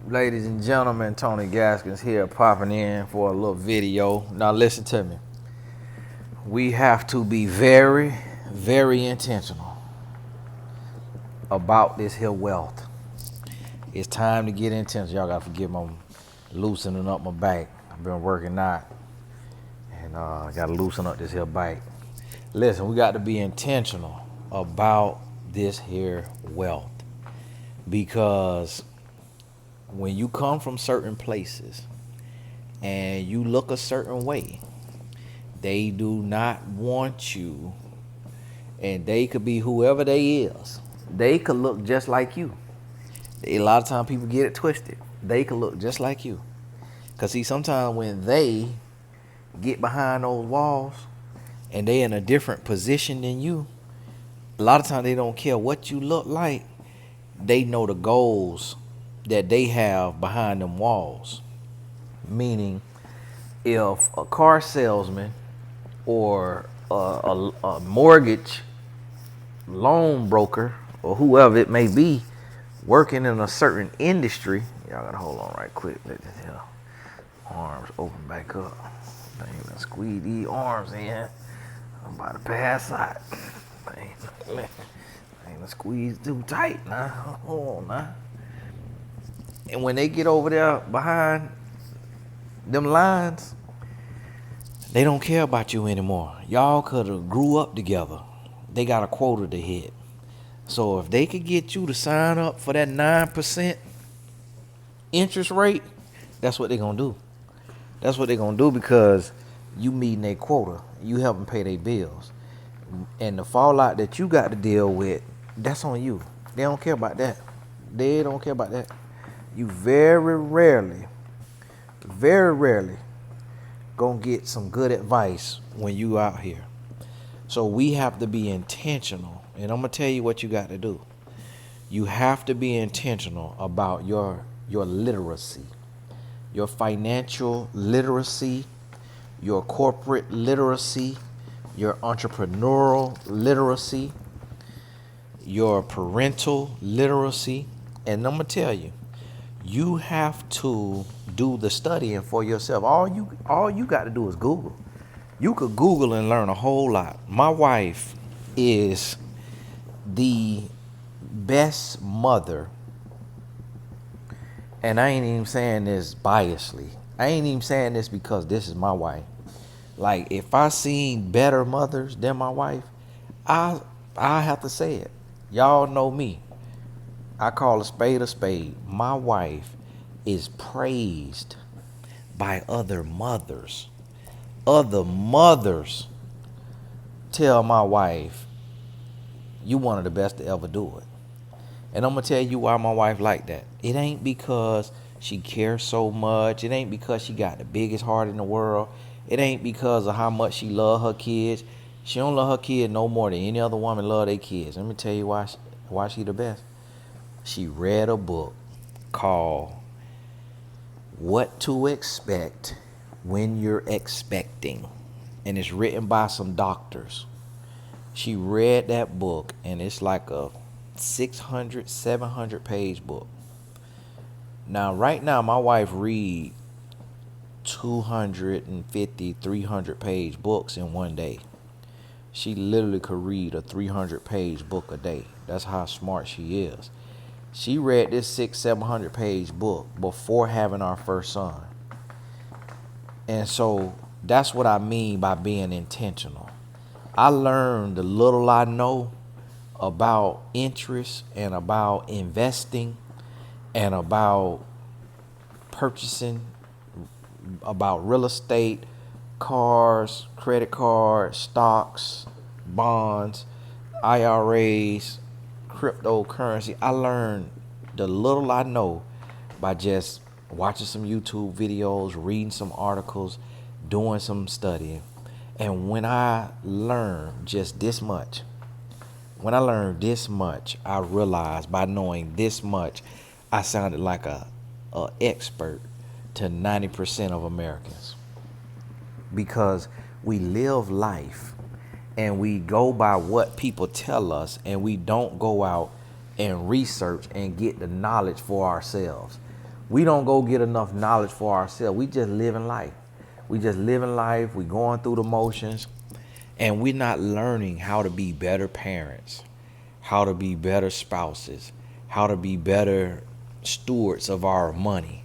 Ladies and gentlemen, Tony Gaskins here popping in for a little video. Now listen to me. We have to be very, very intentional about this here wealth. It's time to get intentional. Y'all gotta forgive me, loosening up my back. I've been working out and gotta loosen up this here back. Listen, we got to be intentional about this here wealth, because when you come from certain places and you look a certain way, they do not want you, and they could be whoever they is. They could look just like you. A lot of times people get it twisted. They could look just like you. Because see, sometimes when they get behind those walls and they in a different position than you, a lot of times they don't care what you look like. They know the goals that they have behind them walls. Meaning, if a car salesman or a mortgage loan broker or whoever it may be working in a certain industry, y'all gotta hold on right quick. Let this here arms open back up. I ain't gonna squeeze these arms in. I'm about to pass out. I ain't gonna squeeze too tight now. Hold on now. And when they get over there behind them lines, they don't care about you anymore. Y'all could have grew up together. They got a quota to hit. So if they could get you to sign up for that 9% interest rate, that's what they're going to do. That's what they're going to do, because you meeting their quota. You help them pay their bills. And the fallout that you got to deal with, that's on you. They don't care about that. They don't care about that. You very rarely gonna get some good advice when you out here. So we have to be intentional. And I'm gonna tell you what you got to do. You have to be intentional about your literacy, your financial literacy, your corporate literacy, your entrepreneurial literacy, your parental literacy. And I'm gonna tell you, you have to do the studying for yourself. All you got to do is Google. You could Google and learn a whole lot. My wife is the best mother, and I ain't even saying this biasly. I ain't even saying this because this is my wife. Like, if I seen better mothers than my wife, I have to say it. Y'all know me. I call a spade a spade. My wife is praised by other mothers. Other mothers tell my wife, you one of the best to ever do it. And I'm going to tell you why my wife like that. It ain't because she cares so much. It ain't because she got the biggest heart in the world. It ain't because of how much she love her kids. She don't love her kid no more than any other woman love their kids. Let me tell you why she the best. She read a book called What to Expect When You're Expecting. And it's written by some doctors. She read that book, and it's like a 600, 700 page book. Now, right now, my wife read 250, 300 page books in one day. She literally could read a 300 page book a day. That's how smart she is. She read this 600-700 page book before having our first son. And so that's what I mean by being intentional. I learned the little I know about interest and about investing and about purchasing, about real estate, cars, credit cards, stocks, bonds, IRAs, cryptocurrency. I learned the little I know by just watching some YouTube videos, reading some articles, doing some studying. And when I learned just this much, I realized by knowing this much, I sounded like a expert to 90% of Americans. Because we live life and we go by what people tell us, and we don't go out and research and get the knowledge for ourselves. We don't go get enough knowledge for ourselves. We just living life. We just living life. We going through the motions, and we're not learning how to be better parents, how to be better spouses, how to be better stewards of our money,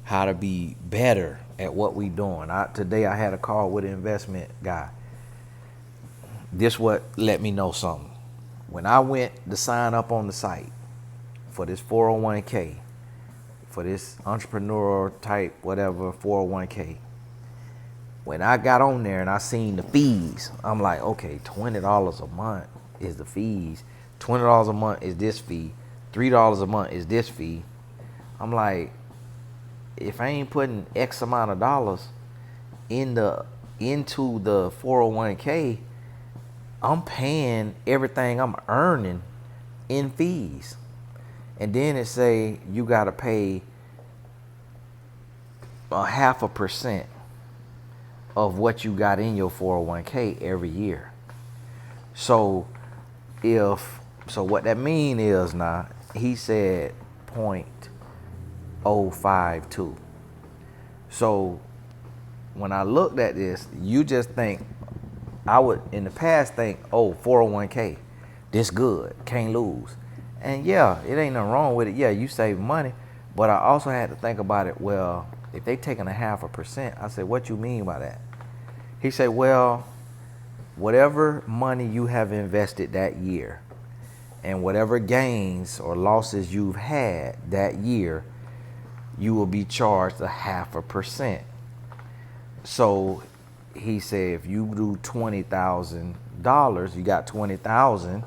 how to be better at what we doing. Today I had a call with an investment guy. This what let me know something. When I went to sign up on the site for this 401k, for this entrepreneur type whatever 401k, when I got on there and I seen the fees, I'm like, okay, $20 a month is the fees. $20 a month is this fee. $3 a month is this fee. I'm like, if I ain't putting X amount of dollars into the 401k, I'm paying everything I'm earning in fees. And then it say you gotta pay 0.5% of what you got in your 401k every year. So what that mean is, now he said 0.052. So when I looked at this, you just think, I would in the past think, oh, 401k, this good, can't lose. And yeah, it ain't nothing wrong with it. Yeah, you save money. But I also had to think about it, well, if they taking 0.5%, I said, what you mean by that? He said, well, whatever money you have invested that year and whatever gains or losses you've had that year, you will be charged 0.5%. So he said, if you do $20,000, you got 20,000,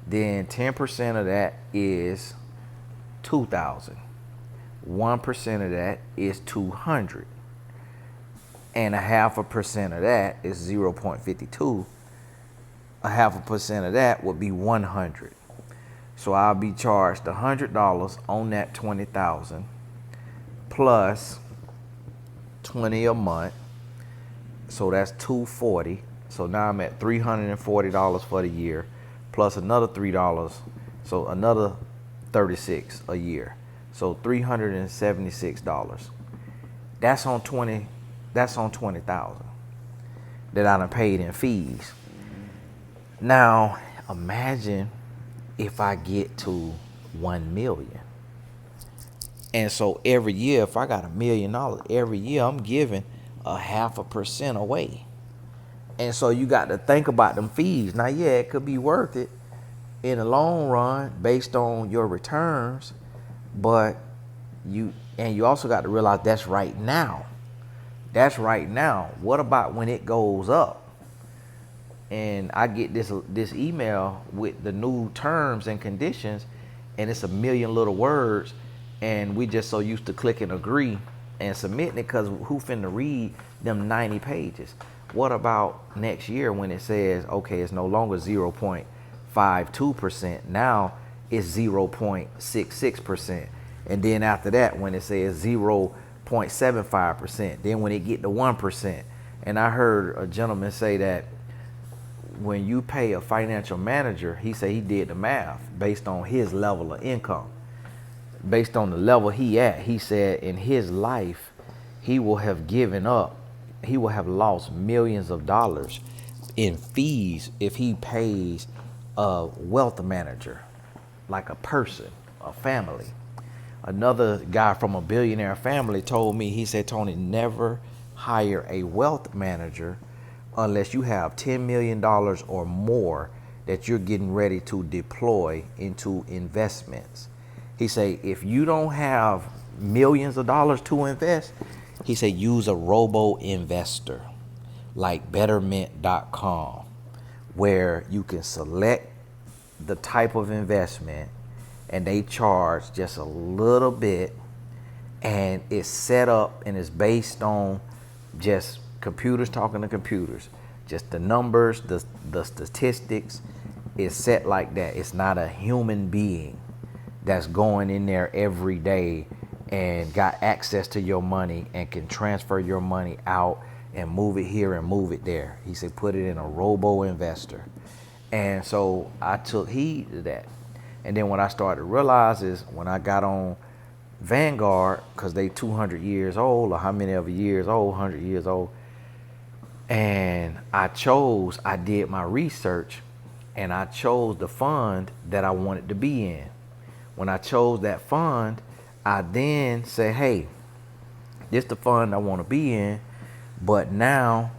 then 10% of that is 2,000. 1% of that is 200. And 0.5% of that is 0.52. 0.5% of that would be 100. So I'll be charged $100 on that 20,000 plus 20 a month. So that's $240. So now I'm at $340 for the year, plus another $3. So another $36 a year. So $376. That's on 20. That's on 20,000 that I done paid in fees. Now imagine if I get to 1 million. And so every year, if I got $1 million, every year I'm giving 0.5% away. And so you got to think about them fees. Now, yeah, it could be worth it in the long run based on your returns, but you also got to realize that's right now. That's right now. What about when it goes up? And I get this email with the new terms and conditions, and it's 1 million little words, and we just so used to click and agree and submitting it, because who finna read them 90 pages? What about next year when it says, okay, it's no longer 0.52%, now it's 0.66%, and then after that when it says 0.75%, then when it get to 1%. And I heard a gentleman say that when you pay a financial manager, he said he did the math based on his level of income, based on the level he at. He said in his life, he will have lost millions of dollars in fees if he pays a wealth manager, like a person, a family. Another guy from a billionaire family told me, he said, Tony, never hire a wealth manager unless you have $10 million or more that you're getting ready to deploy into investments. He said, if you don't have millions of dollars to invest, he said, use a robo investor like betterment.com, where you can select the type of investment and they charge just a little bit, and it's set up and it's based on just computers talking to computers, just the numbers, the statistics is set like that. It's not a human being that's going in there every day and got access to your money and can transfer your money out and move it here and move it there. He said, put it in a robo investor. And so I took heed to that. And then what I started to realize is when I got on Vanguard, because they 200 years old, or how many of years old, 100 years old. And I did my research, and I chose the fund that I wanted to be in. When I chose that fund, I then say, hey, this is the fund I want to be in. But now,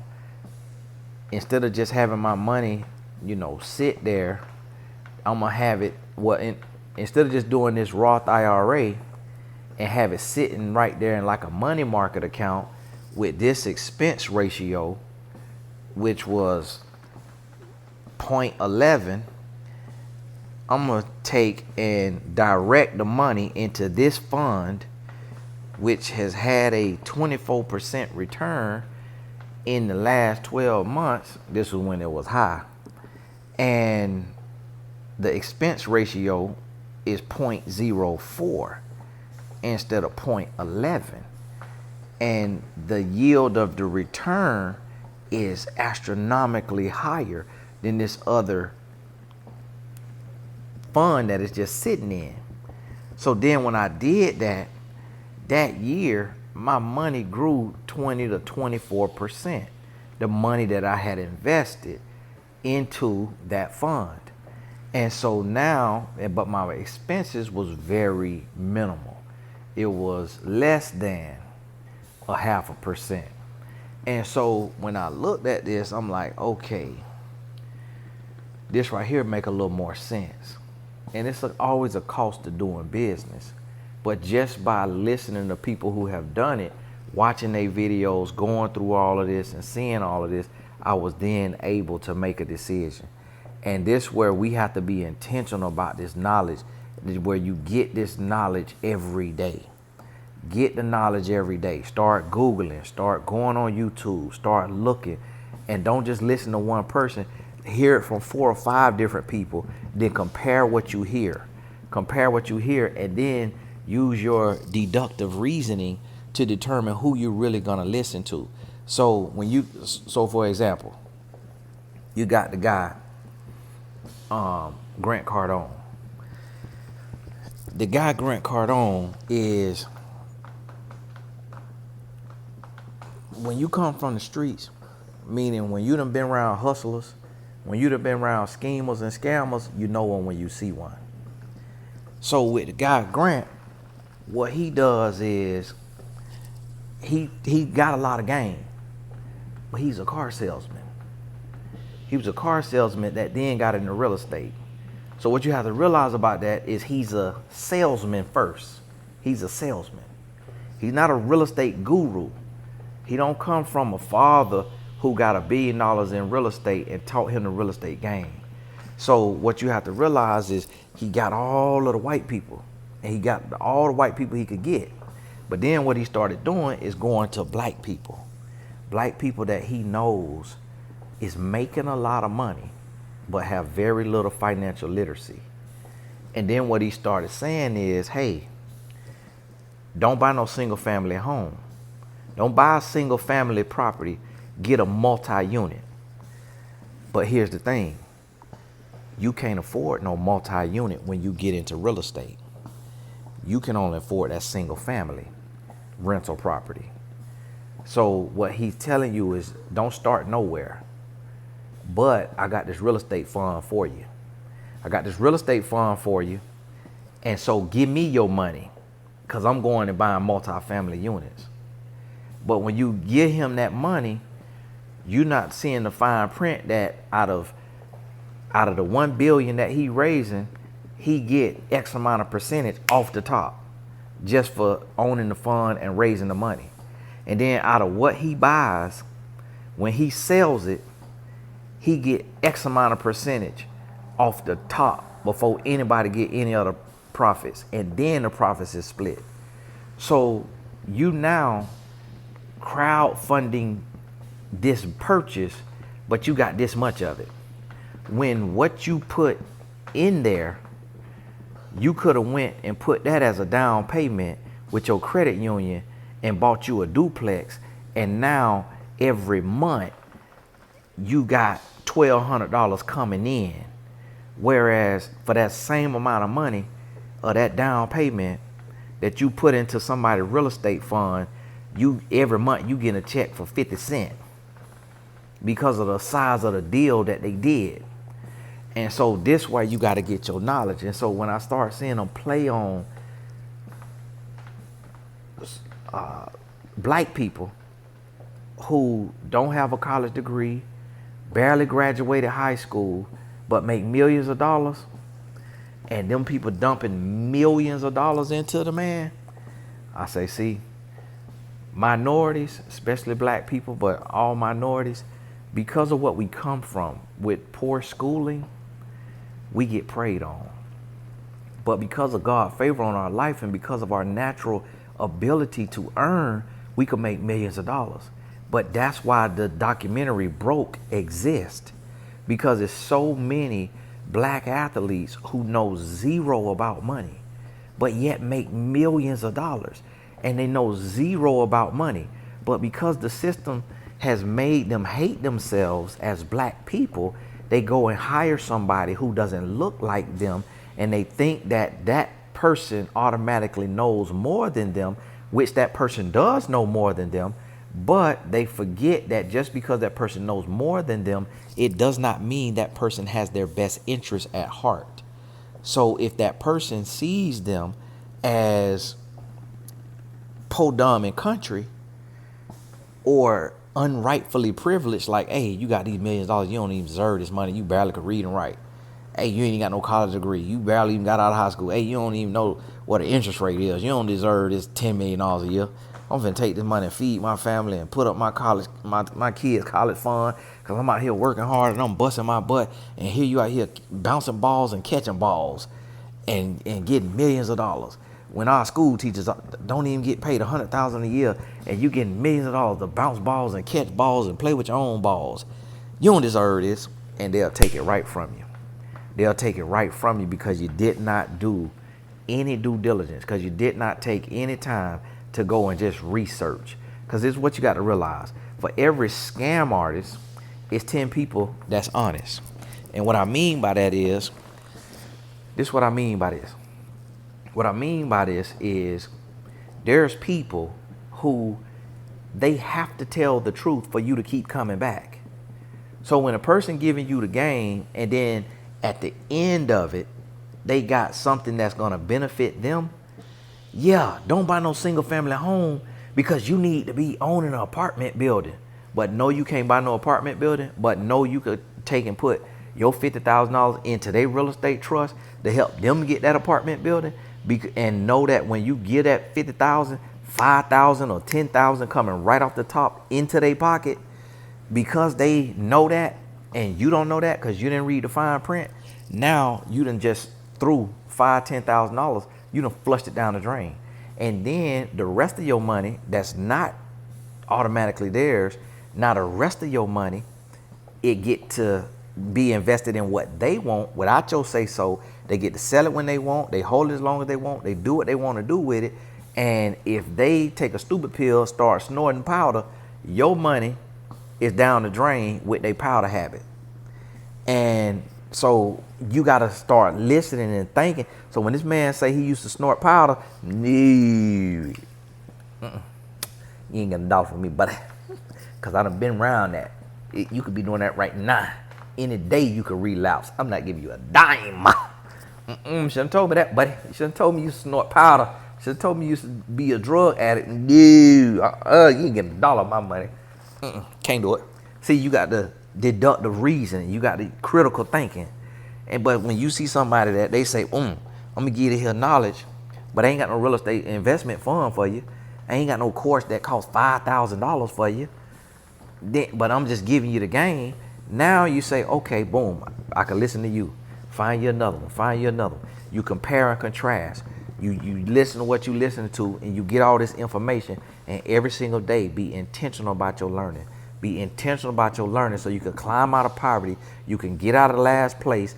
instead of just having my money, sit there, I'm going to have it, instead of just doing this Roth IRA and have it sitting right there in like a money market account with this expense ratio, which was 0.11, I'm going to take and direct the money into this fund, which has had a 24% return in the last 12 months. This was when it was high. And the expense ratio is 0.04 instead of 0.11. And the yield of the return is astronomically higher than this other fund that is just sitting in. So then when I did that year, my money grew 20 to 24%. The money that I had invested into that fund. And so now, but my expenses was very minimal. It was less than 0.5%. And so when I looked at this, I'm like, okay, this right here make a little more sense. And it's always a cost to doing business. But just by listening to people who have done it, watching their videos, going through all of this and seeing all of this, I was then able to make a decision. And this where we have to be intentional about this knowledge, where you get this knowledge every day. Get the knowledge every day. Start Googling, start going on YouTube, start looking, and don't just listen to one person. Hear it from 4 or 5 different people, then compare what you hear. Compare what you hear, and then use your deductive reasoning to determine who you're really gonna listen to. So for example, you got the guy, Grant Cardone. The guy Grant Cardone is, when you come from the streets, meaning when you done been around hustlers, when you done been around schemers and scammers, you know one when you see one. So with the guy Grant, what he does is he got a lot of game, but he's a car salesman. He was a car salesman that then got into real estate. So what you have to realize about that is he's a salesman first. He's a salesman. He's not a real estate guru. He don't come from a father who got $1 billion in real estate and taught him the real estate game. So what you have to realize is he got all of the white people, and he got all the white people he could get. But then what he started doing is going to black people that he knows is making a lot of money, but have very little financial literacy. And then what he started saying is, hey, don't buy no single family home. Don't buy a single family property, get a multi-unit. But here's the thing. You can't afford no multi-unit when you get into real estate. You can only afford that single family rental property. So what he's telling you is don't start nowhere. But I got this real estate fund for you. And so give me your money, because I'm going and buying multi-family units. But when you give him that money, you're not seeing the fine print that out of the 1 billion that he raising, he get X amount of percentage off the top just for owning the fund and raising the money. And then out of what he buys, when he sells it, he get X amount of percentage off the top before anybody get any other profits. And then the profits is split. So you now crowdfunding this purchase, but you got this much of it. When what you put in there, you could have went and put that as a down payment with your credit union and bought you a duplex, and now every month you got $1,200 coming in. Whereas for that same amount of money, or that down payment, that you put into somebody's real estate fund, you every month you get a check for 50 cents because of the size of the deal that they did. And so this way you got to get your knowledge. And so when I start seeing them play on black people who don't have a college degree, barely graduated high school, but make millions of dollars, and them people dumping millions of dollars into the man, I say, see, minorities, especially black people, but all minorities, because of what we come from with poor schooling, we get preyed on. But because of God's favor on our life and because of our natural ability to earn, we could make millions of dollars. But that's why the documentary Broke exists, because there's so many black athletes who know zero about money, but yet make millions of dollars. And they know zero about money. But because the system has made them hate themselves as black people, they go and hire somebody who doesn't look like them, and they think that that person automatically knows more than them, which that person does know more than them. But they forget that just because that person knows more than them, it does not mean that person has their best interest at heart. So if that person sees them as po dumb and country, or unrightfully privileged, like, hey, you got these millions of dollars, you don't even deserve this money, you barely could read and write. Hey, you ain't got no college degree, you barely even got out of high school. Hey, you don't even know what the interest rate is, you don't deserve this $10 million a year. I'm finna take this money and feed my family and put up my college, my kids' college fund, because I'm out here working hard and I'm busting my butt. And here you out here bouncing balls and catching balls and getting millions of dollars. When our school teachers don't even get paid $100,000 a year, and you getting millions of dollars to bounce balls and catch balls and play with your own balls. You don't deserve this, and they'll take it right from you. They'll take it right from you because you did not do any due diligence, because you did not take any time to go and just research. Because this is what you got to realize. For every scam artist, it's 10 people that's honest. And what I mean by that is, this is what I mean by this. What I mean by this is there's people who they have to tell the truth for you to keep coming back. So when a person giving you the game and then at the end of it, they got something that's going to benefit them, yeah, don't buy no single family home because you need to be owning an apartment building. But no, you can't buy no apartment building. But no, you could take and put your $50,000 into their real estate trust to help them get that apartment building. And know that when you get that 50,000, 5,000 or 10,000 coming right off the top into their pocket, because they know that and you don't know that because you didn't read the fine print. Now you done just threw $5,000, $10,000. You done flushed it down the drain. And then the rest of your money that's not automatically theirs, now the rest of your money, it get to be invested in what they want without your say so. They get to sell it when they want. They hold it as long as they want. They do what they want to do with it. And if they take a stupid pill, start snorting powder, your money is down the drain with their powder habit. And so you got to start listening and thinking. So when this man say he used to snort powder, no, you ain't gonna dollar for me, buddy, because I done been around that. You could be doing that right now. Any day you could relapse. I'm not giving you a dime. You shouldn't told me that, buddy. You shouldn't told me you used to snort powder. You shouldn't told me you used to be a drug addict. No, you ain't getting a dollar of my money. Can't do it. See, you got the deductive reasoning. You got the critical thinking. But when you see somebody that they say, I'm gonna give you here knowledge, but I ain't got no real estate investment fund for you. I ain't got no course that costs $5,000 for you. But I'm just giving you the game. Now you say, okay, boom, I can listen to you. Find you another one. Find you another one. You compare and contrast. You listen to what you listen to, and you get all this information. And every single day, be intentional about your learning. Be intentional about your learning so you can climb out of poverty. You can get out of the last place.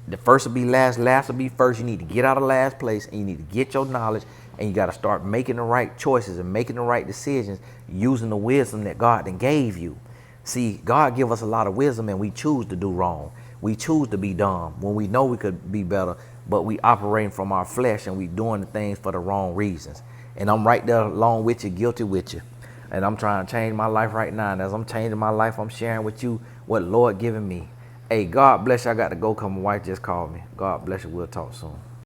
The first will be last, last will be first. You need to get out of last place, and you need to get your knowledge, and you got to start making the right choices and making the right decisions using the wisdom that God then gave you. See, God give us a lot of wisdom, and we choose to do wrong. We choose to be dumb when we know we could be better. but we operating from our flesh and we doing the things for the wrong reasons. And I'm right there along with you, guilty with you. And I'm trying to change my life right now. And as I'm changing my life, I'm sharing with you what Lord given me. Hey, God bless you. I got to go because my wife just called me. God bless you. We'll talk soon.